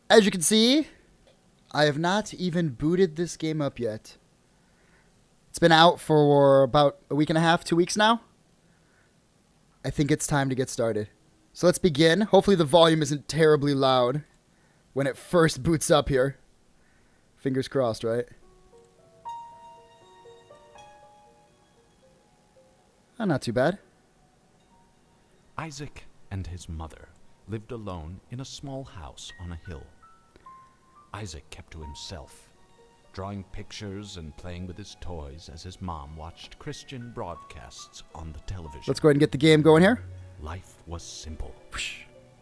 As you can see, I have not even booted this game up yet. It's been out for about a week and a half, 2 weeks now. I think it's time to get started. So let's begin. Hopefully the volume isn't terribly loud when it first boots up here. Fingers crossed, right? Oh, not too bad. Isaac and his mother lived alone in a small house on a hill. Isaac kept to himself, drawing pictures and playing with his toys as his mom watched Christian broadcasts on the television. Let's go ahead and get the game going here. Life was simple,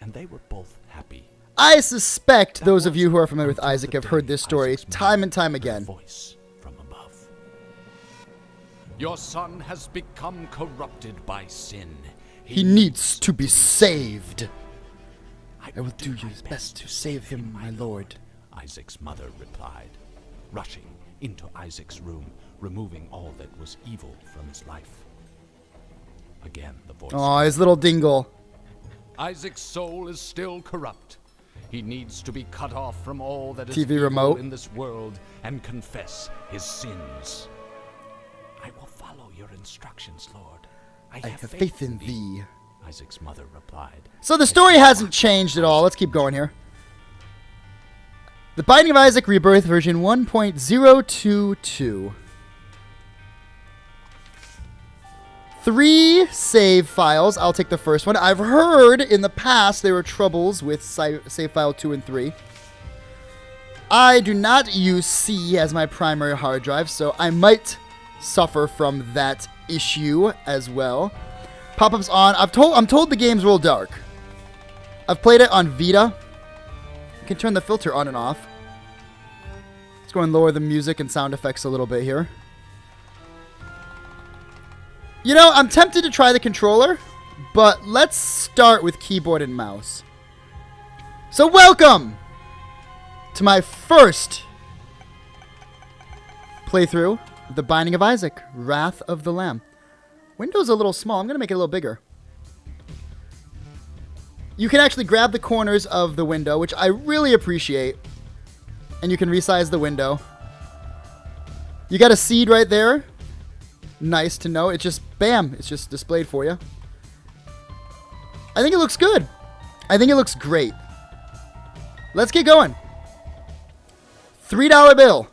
and they were both happy. I suspect those of you who are familiar with Isaac have heard this story time and time again. Voice from above. Your son has become corrupted by sin. He needs to be saved. I will do your best to save him, my lord. Isaac's mother replied, rushing into Isaac's room, removing all that was evil from his life. Again, the voice. Oh, his little dingle. Isaac's soul is still corrupt. He needs to be cut off from all that is TV evil remote in this world and confess his sins. I will follow your instructions, Lord. I have faith in thee. Isaac's mother replied. So the story hasn't changed at all. Let's keep going here. The Binding of Isaac Rebirth version 1.022. 3 save files. I'll take the first one. I've heard in the past there were troubles with save file 2 and 3. I do not use C as my primary hard drive, so I might suffer from that issue as well. Pop-ups on. I'm told the game's real dark. I've played it on Vita. You can turn the filter on and off. Let's go and lower the music and sound effects a little bit here. You know, I'm tempted to try the controller, but let's start with keyboard and mouse. So welcome to my first playthrough of The Binding of Isaac, Wrath of the Lamb. Window's a little small. I'm going to make it a little bigger. You can actually grab the corners of the window, which I really appreciate. And you can resize the window. You got a seed right there. Nice to know. It's just, bam, it's just displayed for you. I think it looks good. I think it looks great. Let's get going. $3 bill.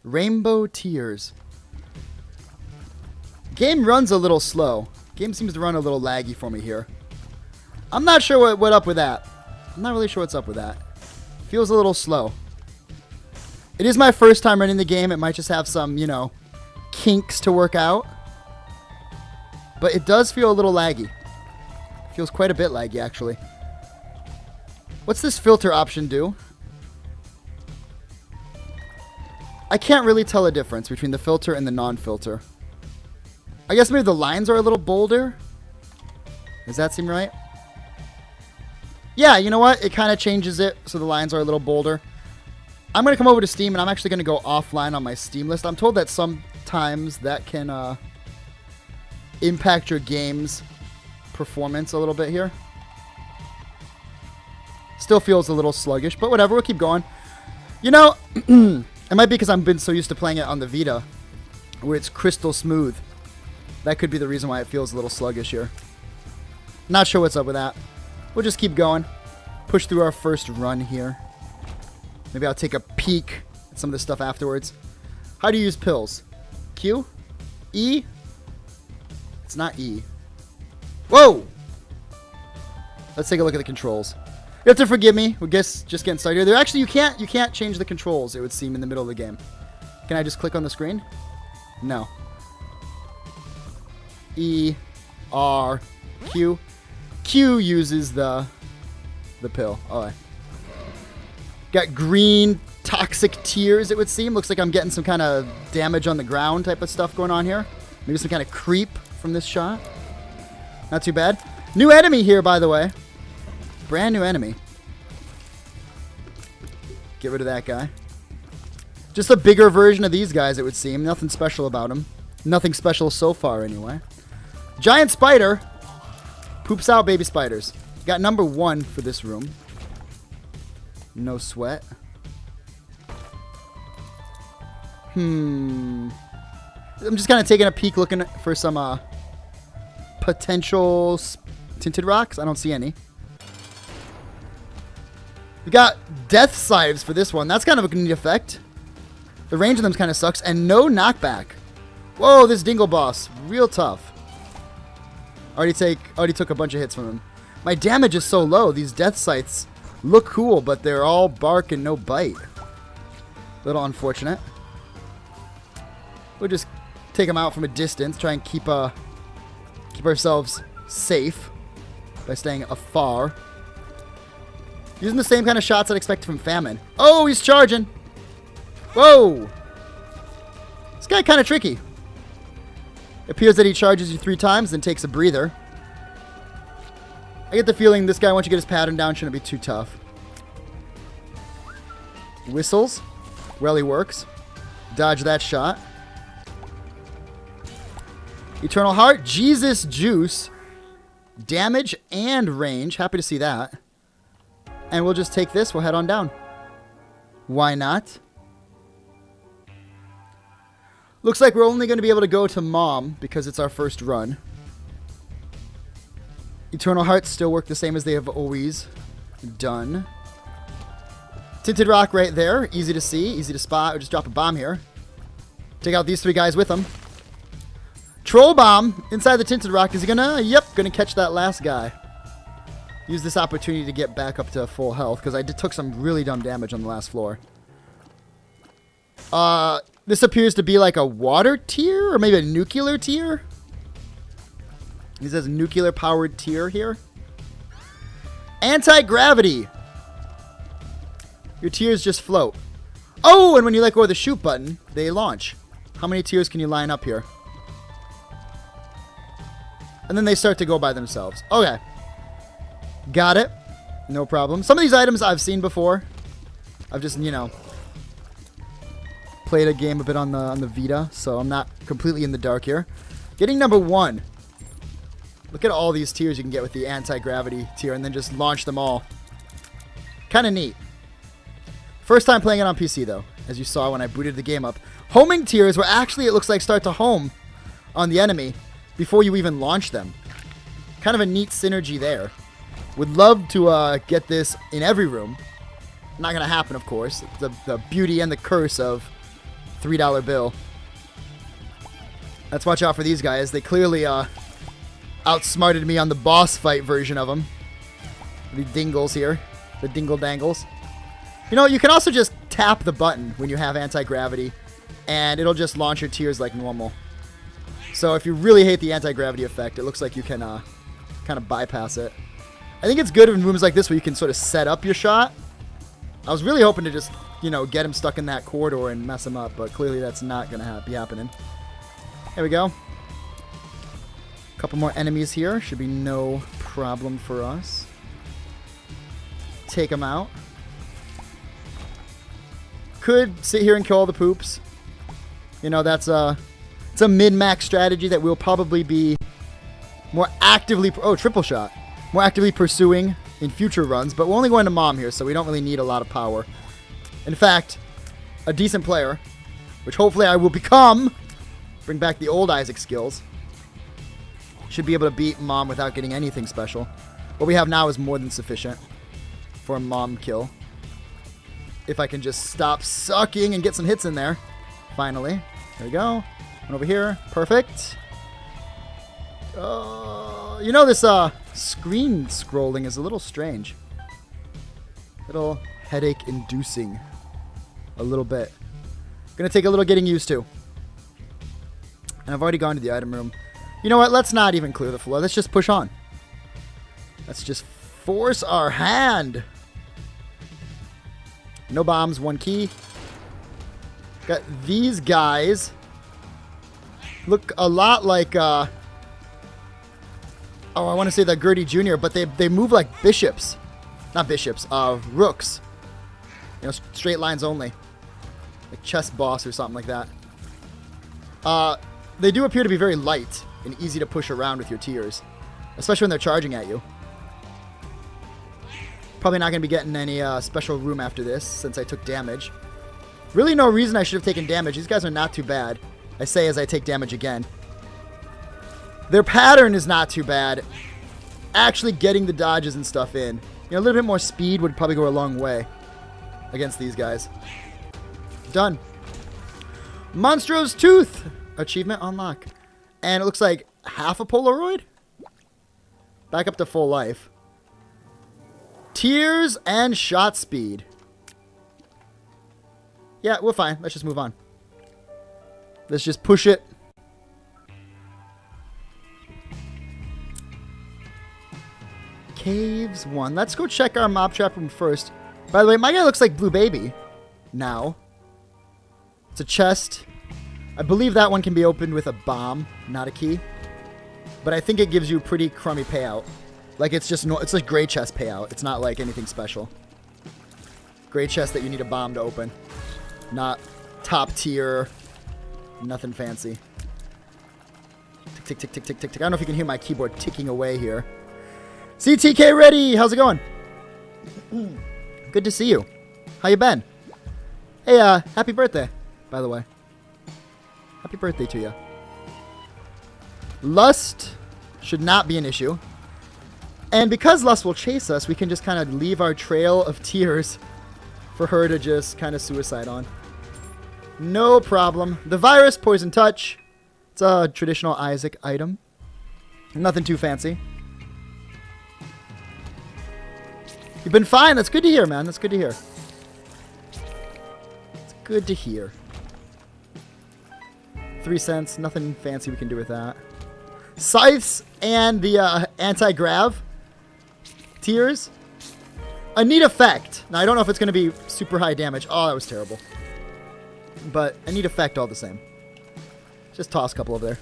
Rainbow Tears. Game runs a little slow. Game seems to run a little laggy for me here. I'm not sure what up with that. I'm not really sure what's up with that. Feels a little slow. It is my first time running the game. It might just have some, you know, kinks to work out. But it does feel a little laggy. Feels quite a bit laggy, actually. What's this filter option do? I can't really tell a difference between the filter and the non-filter. I guess maybe the lines are a little bolder. Does that seem right? Yeah, you know what? It kind of changes it so the lines are a little bolder. I'm going to come over to Steam and I'm actually going to go offline on my Steam list. I'm told that sometimes that can impact your game's performance a little bit here. Still feels a little sluggish, but whatever. We'll keep going. You know, it might be because I've been so used to playing it on the Vita where it's crystal smooth. That could be the reason why it feels a little sluggish here. Not sure what's up with that. We'll just keep going. Push through our first run here. Maybe I'll take a peek at some of this stuff afterwards. How do you use pills? Q? E? It's not E. Whoa! Let's take a look at the controls. You have to forgive me. We're just getting started here. There actually you can't change the controls, it would seem, in the middle of the game. Can I just click on the screen? No. E, R, Q. Q uses the pill. Oh, got green toxic tears, it would seem. Looks like I'm getting some kind of damage on the ground type of stuff going on here. Maybe some kind of creep from this shot. Not too bad. New enemy here, by the way. Brand new enemy. Get rid of that guy. Just a bigger version of these guys, it would seem. Nothing special about them. Nothing special so far, anyway. Giant spider. Poops out baby spiders. Got number 1 for this room. No sweat. I'm just kind of taking a peek looking for some potential tinted rocks. I don't see any. We got death scythes for this one. That's kind of a neat effect. The range of them kind of sucks. And no knockback. Whoa, this dingle boss. Real tough. Already took a bunch of hits from him. My damage is so low. These death scythes look cool, but they're all bark and no bite. Little unfortunate. We'll just take them out from a distance. Try and keep ourselves safe by staying afar. Using the same kind of shots I'd expect from Famine. Oh, he's charging. Whoa. This guy kind of tricky. It appears that he charges you 3 times, then takes a breather. I get the feeling this guy, once you get his pattern down, shouldn't be too tough. Whistles. Well, he works. Dodge that shot. Eternal Heart. Jesus Juice. Damage and range. Happy to see that. And we'll just take this. We'll head on down. Why not? Looks like we're only going to be able to go to Mom because it's our first run. Eternal Hearts still work the same as they have always done. Tinted Rock right there. Easy to see. Easy to spot. We'll just drop a bomb here. Take out these 3 guys with them. Troll Bomb inside the Tinted Rock. Is he gonna? Yep, gonna catch that last guy. Use this opportunity to get back up to full health because I took some really dumb damage on the last floor. This appears to be like a water tier or maybe a nuclear tier. He says nuclear powered tier here. Anti-gravity. Your tiers just float. Oh, and when you let go of the shoot button, they launch. How many tiers can you line up here? And then they start to go by themselves. Okay. Got it. No problem. Some of these items I've seen before. I've just, played a game a bit on the Vita, so I'm not completely in the dark here. Getting number 1. Look at all these tiers you can get with the anti-gravity tier and then just launch them all. Kind of neat. First time playing it on PC, though, as you saw when I booted the game up. Homing tiers where actually it looks like start to home on the enemy before you even launch them. Kind of a neat synergy there. Would love to get this in every room. Not going to happen, of course. It's the beauty and the curse of $3 bill. Let's watch out for these guys. They clearly outsmarted me on the boss fight version of them. The dingles here. The dingle dangles. You can also just tap the button when you have anti-gravity, and it'll just launch your tiers like normal. So if you really hate the anti-gravity effect, it looks like you can kind of bypass it. I think it's good in rooms like this where you can sort of set up your shot. I was really hoping to just, get him stuck in that corridor and mess him up, but clearly that's not going to be happening. There we go. A couple more enemies here. Should be no problem for us. Take them out. Could sit here and kill all the poops. That's it's a min-max strategy that we'll probably be more actively... Oh, triple shot. More actively pursuing in future runs, but we're only going to Mom here, so we don't really need a lot of power. In fact, a decent player, which hopefully I will become, bring back the old Isaac skills, should be able to beat Mom without getting anything special. What we have now is more than sufficient for a Mom kill. If I can just stop sucking and get some hits in there. Finally. There we go. And over here. Perfect. This screen scrolling is a little strange. Little headache inducing. A little bit. Gonna take a little getting used to. And I've already gone to the item room. You know what? Let's not even clear the floor. Let's just push on. Let's just force our hand. No bombs, 1 key. Got these guys. Look a lot like, I want to say the Gertie Jr., but they move like bishops. Not bishops, rooks. Straight lines only. Like chess boss or something like that. They do appear to be very light and easy to push around with your tiers. Especially when they're charging at you. Probably not going to be getting any special room after this since I took damage. Really no reason I should have taken damage. These guys are not too bad. I say as I take damage again. Their pattern is not too bad. Actually getting the dodges and stuff in. You know, a little bit more speed would probably go a long way against these guys. Done. Monstro's Tooth. Achievement unlock. And it looks like half a Polaroid. Back up to full life. Tears and shot speed. Yeah, we're fine. Let's just move on. Let's just push it. Caves 1. Let's go check our mob trap room first. By the way, my guy looks like Blue Baby now. It's a chest. I believe that one can be opened with a bomb, not a key. But I think it gives you pretty crummy payout. Like it's just no, it's like gray chest payout. It's not like anything special. Gray chest that you need a bomb to open. Not top tier. Nothing fancy. Tick, tick, tick, tick, tick, tick, tick. I don't know if you can hear my keyboard ticking away here. CTK ready. How's it going? Good to see you. How you been? Hey, happy birthday, by the way. Happy birthday to you. Lust should not be an issue. And because Lust will chase us, we can just kind of leave our trail of tears for her to just kind of suicide on. No problem. The virus, Poison Touch. It's a traditional Isaac item. Nothing too fancy. You've been fine. That's good to hear, man. That's good to hear. It's good to hear. 3 cents. Nothing fancy we can do with that. Scythes and the anti-grav tears. A neat effect. Now, I don't know if it's going to be super high damage. Oh, that was terrible. But a neat effect all the same. Just toss a couple over there.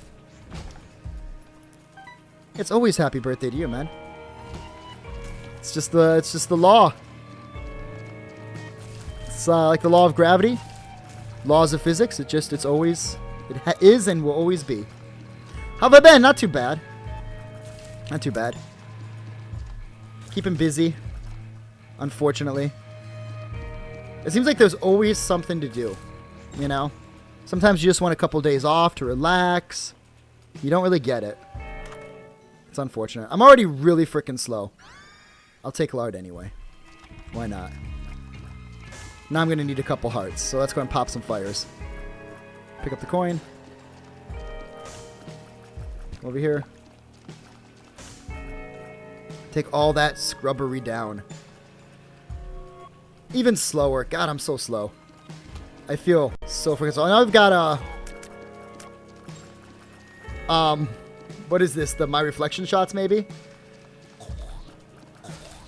It's always happy birthday to you, man. It's just the law. It's like the law of gravity, laws of physics. It's always, is and will always be. How have I been? Not too bad. Not too bad. Keeping busy, unfortunately. It seems like there's always something to do, you know? Sometimes you just want a couple days off to relax. You don't really get it. It's unfortunate. I'm already really freaking slow. I'll take lard anyway. Why not? Now I'm going to need a couple hearts, so let's go and pop some fires. Pick up the coin. Over here. Take all that scrubbery down. Even slower. God, I'm so slow. I feel so freaking slow. Now I've got what is this? My reflection shots, maybe?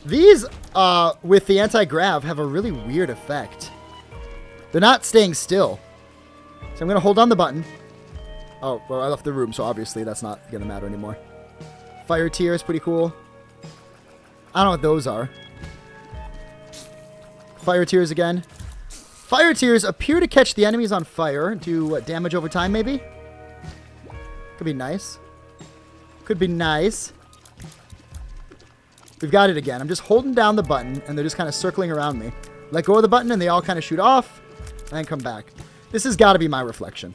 These, with the anti-grav, have a really weird effect. They're not staying still. So I'm going to hold on the button. Oh, well, I left the room, so obviously that's not going to matter anymore. Fire Tear is pretty cool. I don't know what those are. Fire Tears again. Fire Tears appear to catch the enemies on fire and do damage over time, maybe? Could be nice. Could be nice. We've got it again. I'm just holding down the button, and they're just kind of circling around me. Let go of the button, and they all kind of shoot off, and then come back. This has got to be my reflection,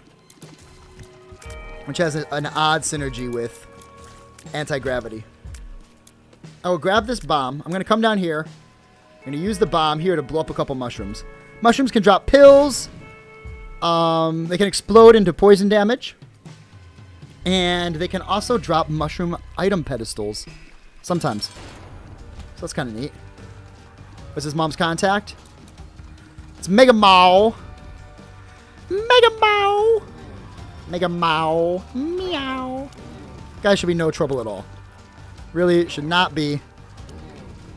which has an odd synergy with anti-gravity. I will grab this bomb. I'm going to come down here. I'm going to use the bomb here to blow up a couple mushrooms. Mushrooms can drop pills. They can explode into poison damage. And they can also drop mushroom item pedestals. Sometimes. So that's kind of neat. What's his mom's contact? It's Mega Mao. Mega Mao. Mega Mao. Meow. Guy should be no trouble at all. Really should not be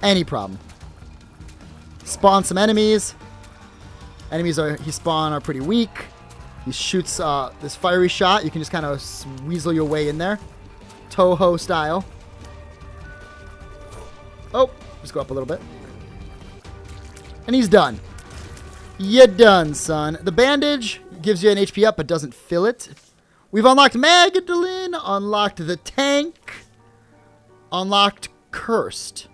any problem. Spawn some enemies. Enemies he spawn are pretty weak. He shoots this fiery shot. You can just kind of weasel your way in there. Toho style. Oh, just go up a little bit. And he's done. You're done, son. The bandage gives you an HP up, but doesn't fill it. We've unlocked Magdalene, unlocked the tank, unlocked Cursed.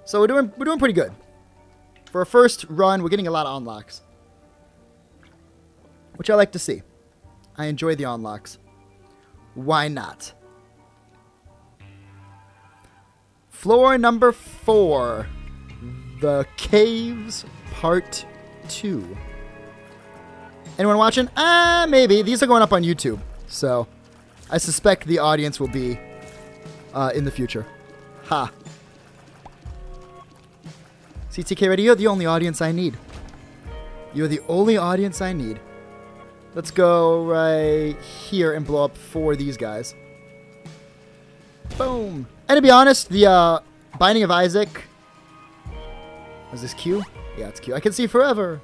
So we're doing pretty good. For a first run, we're getting a lot of unlocks, which I like to see. I enjoy the unlocks. Why not? Floor number 4. The Caves Part 2. Anyone watching? Maybe. These are going up on YouTube. So, I suspect the audience will be in the future. Ha. CTK Radio, you're the only audience I need. You're the only audience I need. Let's go right here and blow up 4 of these guys. Boom. And to be honest, the Binding of Isaac... Is this Q? Yeah, it's Q. I can see forever.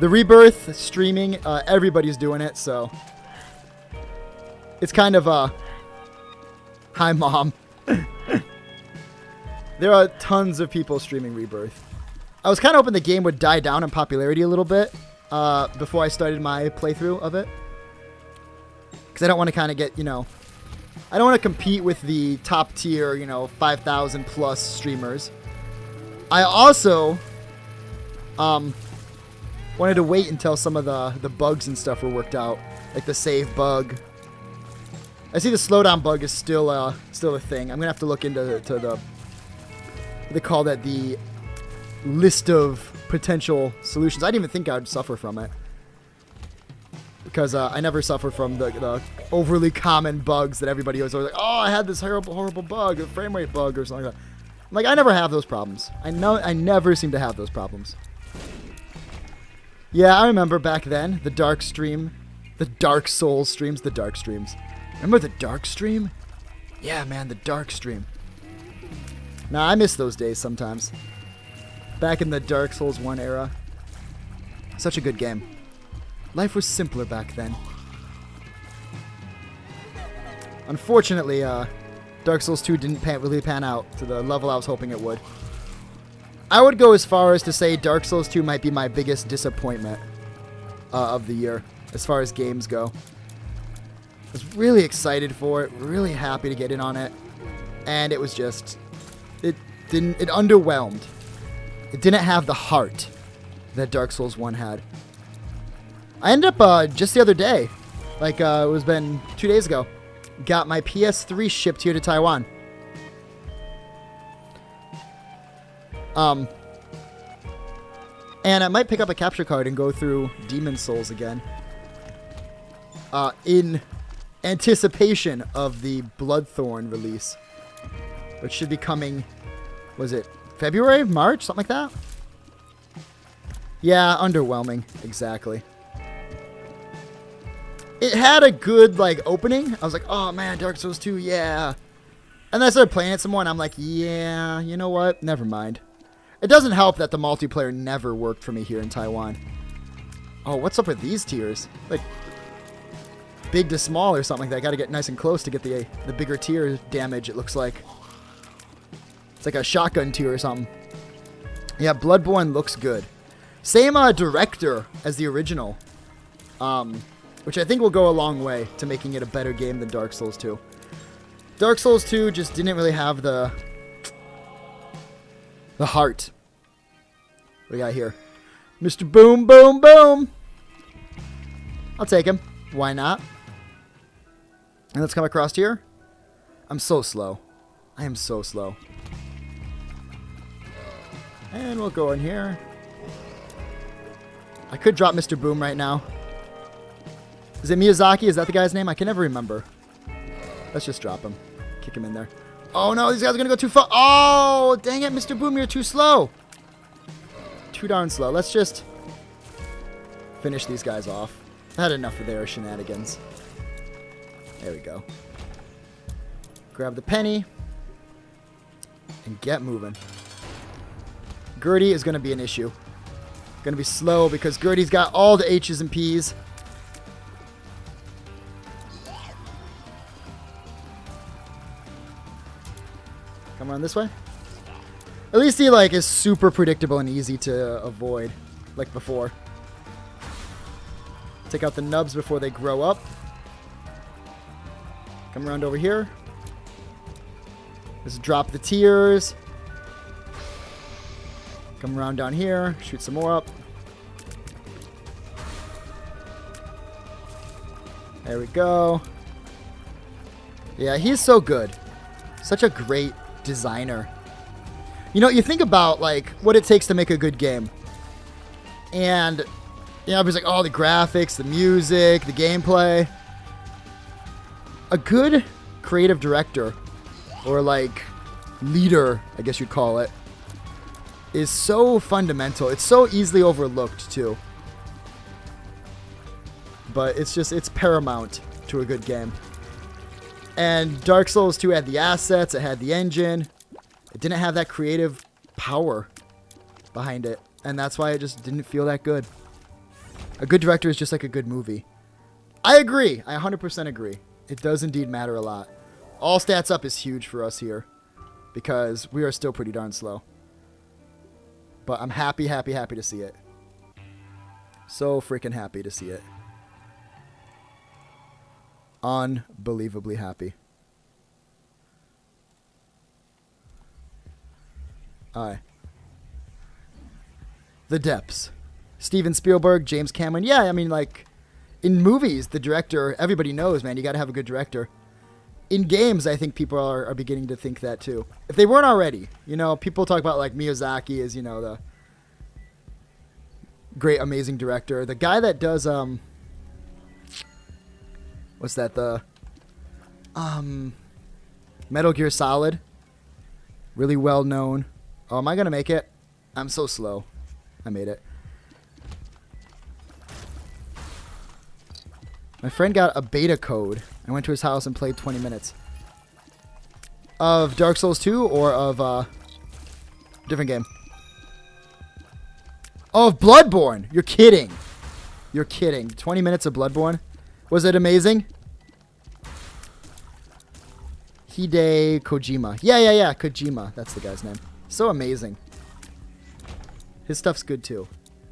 The Rebirth streaming, everybody's doing it, so... It's kind of, Hi, Mom. There are tons of people streaming Rebirth. I was kind of hoping the game would die down in popularity a little bit before I started my playthrough of it. Because I don't want to kind of get, I don't want to compete with the top tier, 5,000 plus streamers. I also wanted to wait until some of the bugs and stuff were worked out. Like the save bug. I see the slowdown bug is still a thing. I'm going to have to look into the... They call that the list of potential solutions. I didn't even think I would suffer from it. Because I never suffer from the overly common bugs that everybody was always like, oh, I had this horrible bug, a frame rate bug or something like that. I'm like, I never have those problems. I never seem to have those problems. Yeah, I remember back then, the Dark Stream, the Dark Souls streams, the Dark Streams. Remember the Dark Stream? Yeah, man, the Dark Stream. Nah, I miss those days sometimes. Back in the Dark Souls 1 era. Such a good game. Life was simpler back then. Unfortunately, Dark Souls 2 didn't really pan out to the level I was hoping it would. I would go as far as to say Dark Souls 2 might be my biggest disappointment of the year, as far as games go. I was really excited for it, really happy to get in on it, and it was just... It underwhelmed. It didn't have the heart that Dark Souls 1 had. I ended up, just the other day, like, it was been 2 days ago, got my PS3 shipped here to Taiwan. And I might pick up a capture card and go through Demon Souls again. In anticipation of the Bloodthorn release. Which should be coming, was it February, March, something like that? Yeah, underwhelming, exactly. It had a good, opening. I was like, oh man, Dark Souls 2, yeah. And then I started playing it some more, and I'm like, yeah, you know what? Never mind. It doesn't help that the multiplayer never worked for me here in Taiwan. Oh, what's up with these tiers? Like, big to small or something like that. I gotta get nice and close to get the bigger tier damage, it looks like. It's like a shotgun tier or something. Yeah, Bloodborne looks good. Same director as the original. Which I think will go a long way to making it a better game than Dark Souls 2. Dark Souls 2 just didn't really have the heart. What do we got here? Mr. Boom, Boom, Boom. I'll take him. Why not? And let's come across here. I'm so slow. I am so slow. And we'll go in here. I could drop Mr. Boom right now. Is it Miyazaki? Is that the guy's name? I can never remember. Let's just drop him. Kick him in there. Oh no, these guys are going to go too far. Oh, dang it, Mr. Boom, you're too slow. Too darn slow. Let's just finish these guys off. I had enough of their shenanigans. There we go. Grab the penny. And get moving. Gertie is going to be an issue. Going to be slow because Gertie's got all the H's and P's. Come around this way. At least he is super predictable and easy to avoid, like before. Take out the nubs before they grow up. Come around over here. Let's drop the tears. Come around down here. Shoot some more up. There we go. Yeah, he's so good. Such a great designer. You know, you think about, like, what it takes to make a good game. And, you know, everybody's like, oh, the graphics, the music, the gameplay. A good creative director, or, like, leader, I guess you'd call it, is so fundamental. It's so easily overlooked, too. But it's paramount to a good game. And Dark Souls 2 had the assets, it had the engine. It didn't have that creative power behind it. And that's why it just didn't feel that good. A good director is just like a good movie. I agree. I 100% agree. It does indeed matter a lot. All stats up is huge for us here. Because we are still pretty darn slow. But I'm happy to see it. So freaking happy to see it. Unbelievably happy. Alright. The depths. Steven Spielberg, James Cameron. Yeah, I mean, like, in movies, the director, everybody knows, man, you gotta have a good director. In games, I think people are beginning to think that, too. If they weren't already. You know, people talk about, like, Miyazaki as, you know, the great, amazing director. The guy that does, what's that? The Metal Gear Solid. Really well known. Oh, am I going to make it? I'm so slow. I made it. My friend got a beta code. I went to his house and played 20 minutes. Of Dark Souls 2 or of different game? Oh, of Bloodborne. You're kidding. You're kidding. 20 minutes of Bloodborne? Was it amazing? Hide Kojima. Yeah. Kojima. That's the guy's name. So amazing. His stuff's good too.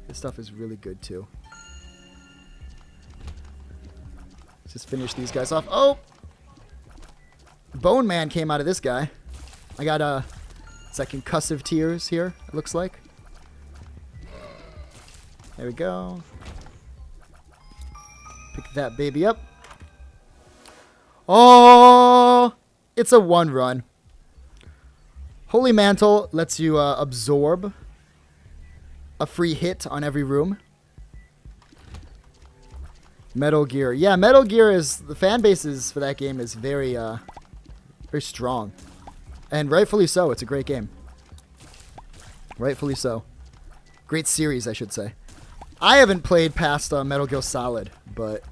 His stuff is really good too. Let's just finish these guys off. Oh! Bone Man came out of this guy. I got it's like concussive tears here, it looks like. There we go. Pick that baby up. Oh! It's a one run. Holy Mantle lets you absorb a free hit on every room. Metal Gear. Yeah, Metal Gear is... The fan bases for that game is very strong. And rightfully so. It's a great game. Rightfully so. Great series, I should say. I haven't played past Metal Gear Solid, but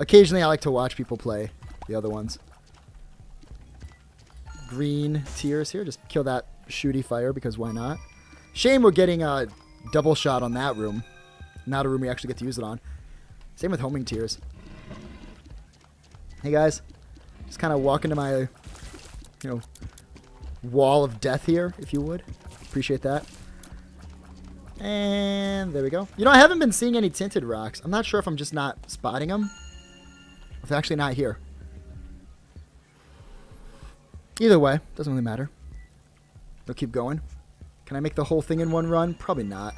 occasionally I like to watch people play the other ones. Green tears here. Just kill that shooty fire because why not? Shame we're getting a double shot on that room. Not a room we actually get to use it on. Same with homing tears. Hey guys. Just kind of walk into my, wall of death here, if you would. Appreciate that. And there we go. You know, I haven't been seeing any tinted rocks. I'm not sure if I'm just not spotting them. If they're actually not here. Either way, doesn't really matter. We'll keep going. Can I make the whole thing in one run? Probably not.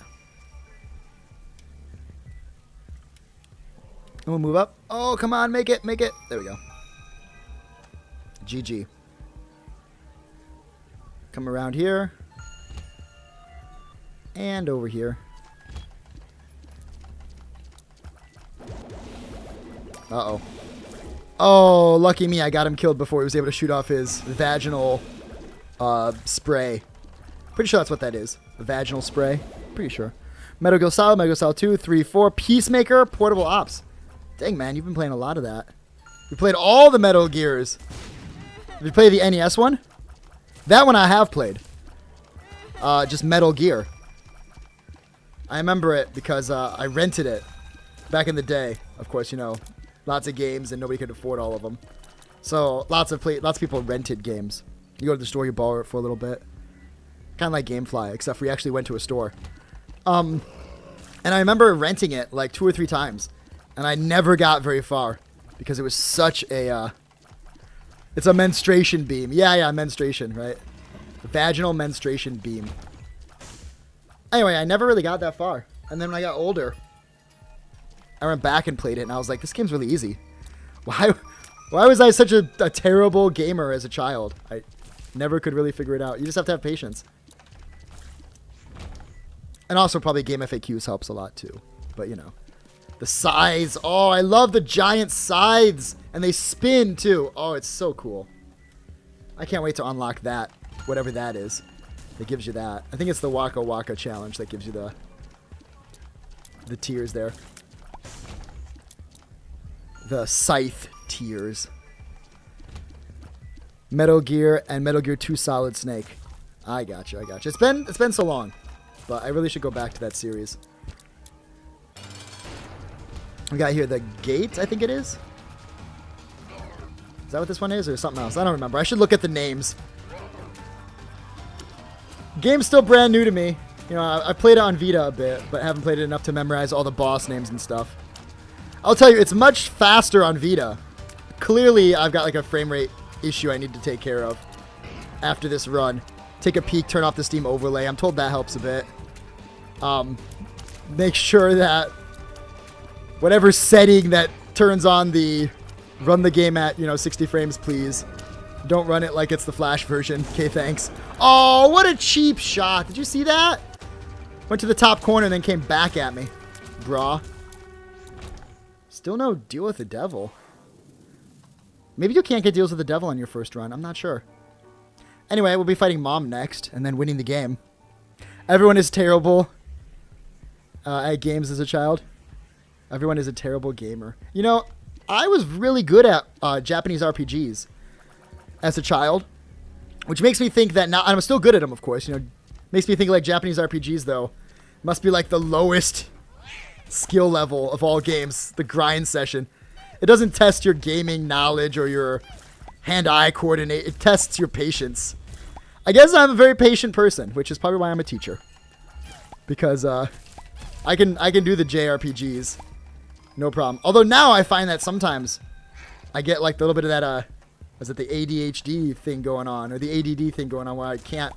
And we'll move up. Oh, come on, make it, make it. There we go. GG. Come around here. And over here. Uh-oh. Oh, lucky me, I got him killed before he was able to shoot off his vaginal spray. Pretty sure that's what that is. A vaginal spray. Pretty sure. Metal Gear Solid 2, 3, 4. Peacemaker, Portable Ops. Dang, man, you've been playing a lot of that. You played all the Metal Gears. Did you play the NES one? That one I have played. Just Metal Gear. I remember it because I rented it back in the day. Of course, lots of games and nobody could afford all of them. So lots of people rented games. You go to the store, you borrow it for a little bit. Kind of like GameFly, except we actually went to a store. And I remember renting it like 2 or 3 times. And I never got very far. Because it was such a It's a menstruation beam. Yeah, menstruation, right? Vaginal menstruation beam. Anyway, I never really got that far. And then when I got older, I went back and played it, and I was like, this game's really easy. Why was I such a terrible gamer as a child? I never could really figure it out. You just have to have patience. And also probably game FAQs helps a lot too. But, you know. The scythes. Oh, I love the giant scythes. And they spin too. Oh, it's so cool. I can't wait to unlock that. Whatever that is. That gives you that. I think it's the Waka Waka challenge that gives you the tears there. The scythe tears. Metal Gear and Metal Gear 2 Solid Snake. I got you. It's been so long. But I really should go back to that series. We got here the gate, I think it is. Is that what this one is, or something else? I don't remember. I should look at the names. Game's still brand new to me. You know, I played it on Vita a bit, but haven't played it enough to memorize all the boss names and stuff. I'll tell you, it's much faster on Vita. Clearly, I've got like a frame rate issue I need to take care of after this run. Take a peek, turn off the Steam overlay. I'm told that helps a bit. Make sure that whatever setting that turns on the run the game at, 60 frames, please. Don't run it like it's the Flash version. Okay, thanks. Oh, what a cheap shot. Did you see that? Went to the top corner and then came back at me. Brah. Still no deal with the devil. Maybe you can't get deals with the devil on your first run. I'm not sure. Anyway, we'll be fighting Mom next and then winning the game. Everyone is terrible at games as a child. Everyone is a terrible gamer. You know, I was really good at Japanese RPGs as a child, which makes me think that now, and I'm still good at them, of course, makes me think like Japanese RPGs, though, must be like the lowest skill level of all games, the grind session. It doesn't test your gaming knowledge or your hand-eye coordinate. It tests your patience. I guess I'm a very patient person, which is probably why I'm a teacher. Because I can do the JRPGs. No problem. Although now I find that sometimes I get like a little bit of that, is it the ADHD thing going on, or the ADD thing going on, where I can't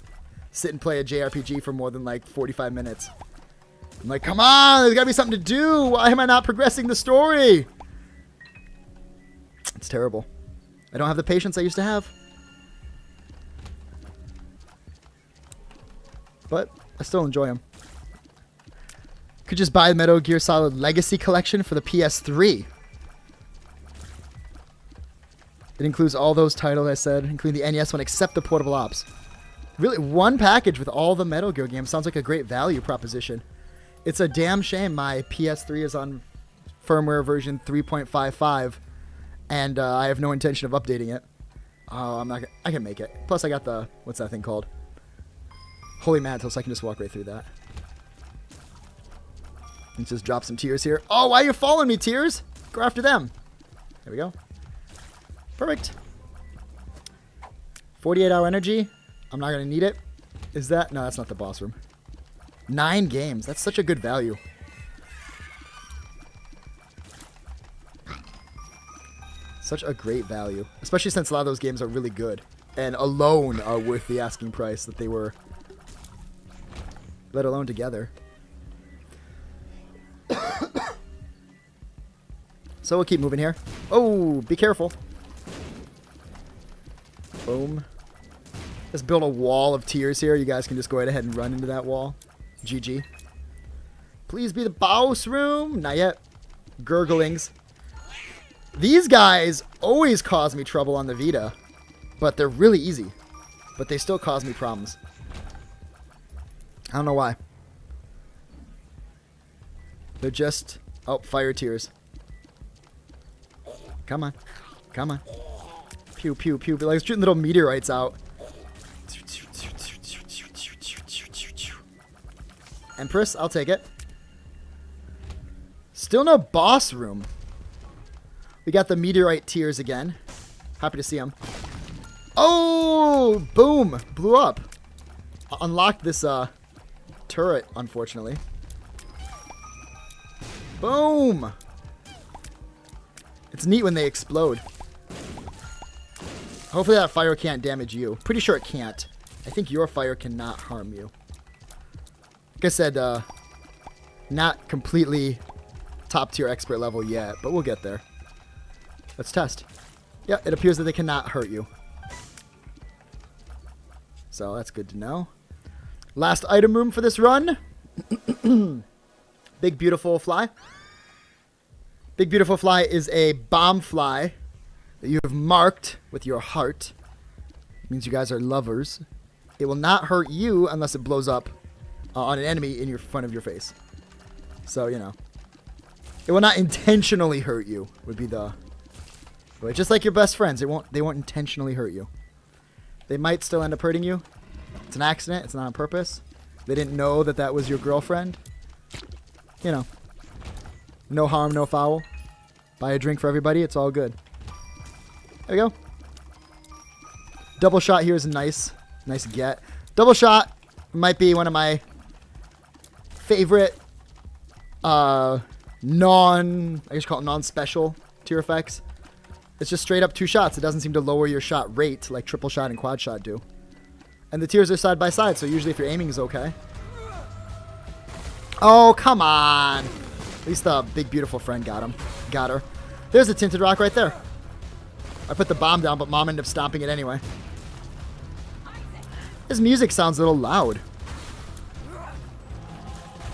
sit and play a JRPG for more than like 45 minutes. I'm like, come on, there's got to be something to do. Why am I not progressing the story? It's terrible. I don't have the patience I used to have. But I still enjoy them. Could just buy the Metal Gear Solid Legacy Collection for the PS3. It includes all those titles I said, including the NES one, except the Portable Ops. Really, one package with all the Metal Gear games sounds like a great value proposition. It's a damn shame my PS3 is on firmware version 3.55, and I have no intention of updating it. Oh, I can make it. Plus, I got the, what's that thing called? Holy Mantle, so I can just walk right through that. Let's just drop some tears here. Oh, why are you following me, tears? Go after them. There we go. Perfect. 48-hour energy. I'm not going to need it. Is that? No, that's not the boss room. 9 games. That's such a good value. Such a great value. Especially since a lot of those games are really good. And alone are worth the asking price that they were. Let alone together. So we'll keep moving here. Oh, be careful. Boom. Let's build a wall of tears here. You guys can just go right ahead and run into that wall. GG. Please be the boss room. Not yet. Gurglings. These guys always cause me trouble on the Vita. But they're really easy. But they still cause me problems. I don't know why. They're just... Oh, fire tears. Come on. Come on. Pew, pew, pew. They're like shooting little meteorites out. Empress, I'll take it. Still no boss room. We got the meteorite tears again. Happy to see them. Oh! Boom! Blew up. Unlocked this turret, unfortunately. Boom! It's neat when they explode. Hopefully that fire can't damage you. Pretty sure it can't. I think your fire cannot harm you. Like I said, not completely top tier expert level yet, but we'll get there. Let's test. Yeah, it appears that they cannot hurt you. So that's good to know. Last item room for this run. Big Beautiful Fly. Big Beautiful Fly is a bomb fly that you have marked with your heart. It means you guys are lovers. It will not hurt you unless it blows up on an enemy in your front of your face. So, you know. It will not intentionally hurt you, would be the... But just like your best friends, they won't intentionally hurt you. They might still end up hurting you. It's an accident. It's not on purpose. They didn't know that that was your girlfriend. You know. No harm, no foul. Buy a drink for everybody. It's all good. There we go. Double shot here is nice. Nice get. Double shot might be one of my favorite I guess call it non-special tier effects. It's just straight up 2 shots. It doesn't seem to lower your shot rate like triple shot and quad shot do. And the tiers are side by side, so usually if your aiming is okay. Oh, come on. At least the big beautiful friend got him. Got her. There's a tinted rock right there. I put the bomb down, but Mom ended up stomping it anyway. This music sounds a little loud.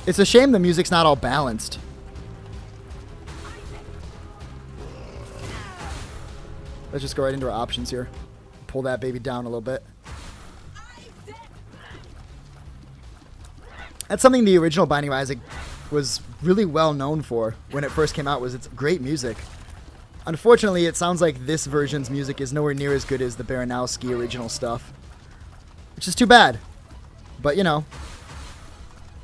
It's a shame the music's not all balanced. Let's just go right into our options here. Pull that baby down a little bit. That's something the original Binding of Isaac was really well known for when it first came out, was its great music. Unfortunately, it sounds like this version's music is nowhere near as good as the Baranowski original stuff. Which is too bad. But, you know,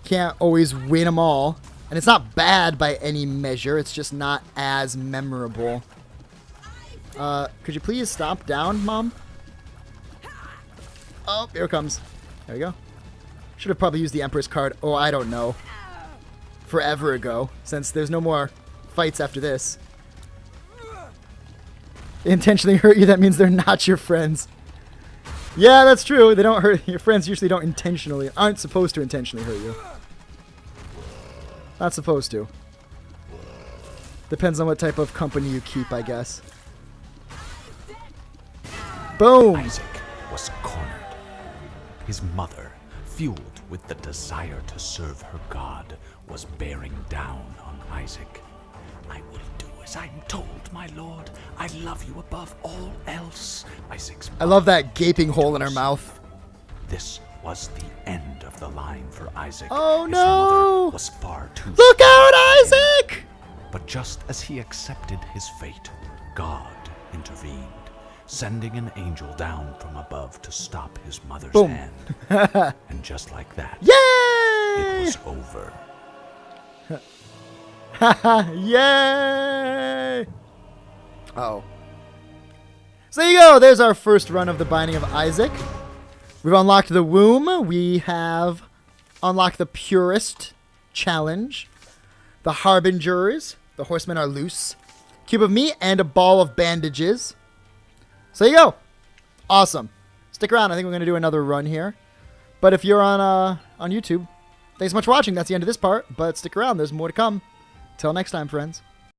can't always win them all. And it's not bad by any measure, it's just not as memorable. Could you please stop down, Mom? Oh, here it comes. There we go. Should have probably used the Empress card. Oh, I don't know. Forever ago, since there's no more fights after this. They intentionally hurt you, that means they're not your friends. Yeah, that's true. They don't hurt. Your friends usually don't intentionally, aren't supposed to intentionally hurt you. Not supposed to. Depends on what type of company you keep, I guess. Boom! Isaac was cornered. His mother, fueled with the desire to serve her God, was bearing down on Isaac. I will do as I'm told, my lord. I love you above all else. Isaac's I love that gaping hole in her mouth. This was the end of the line for Isaac. Oh His no! mother was far too Look out, Isaac! But just as he accepted his fate, God intervened, sending an angel down from above to stop his mother's Boom. hand. And just like that, Yay! it was over. Yay! Oh. So there you go. There's our first run of the Binding of Isaac. We've unlocked the womb. We have unlocked the Purist challenge. The Harbingers. The horsemen are loose. Cube of meat and a ball of bandages. So there you go. Awesome. Stick around. I think we're going to do another run here. But if you're on YouTube, thanks so much for watching. That's the end of this part. But stick around. There's more to come. Till next time, friends.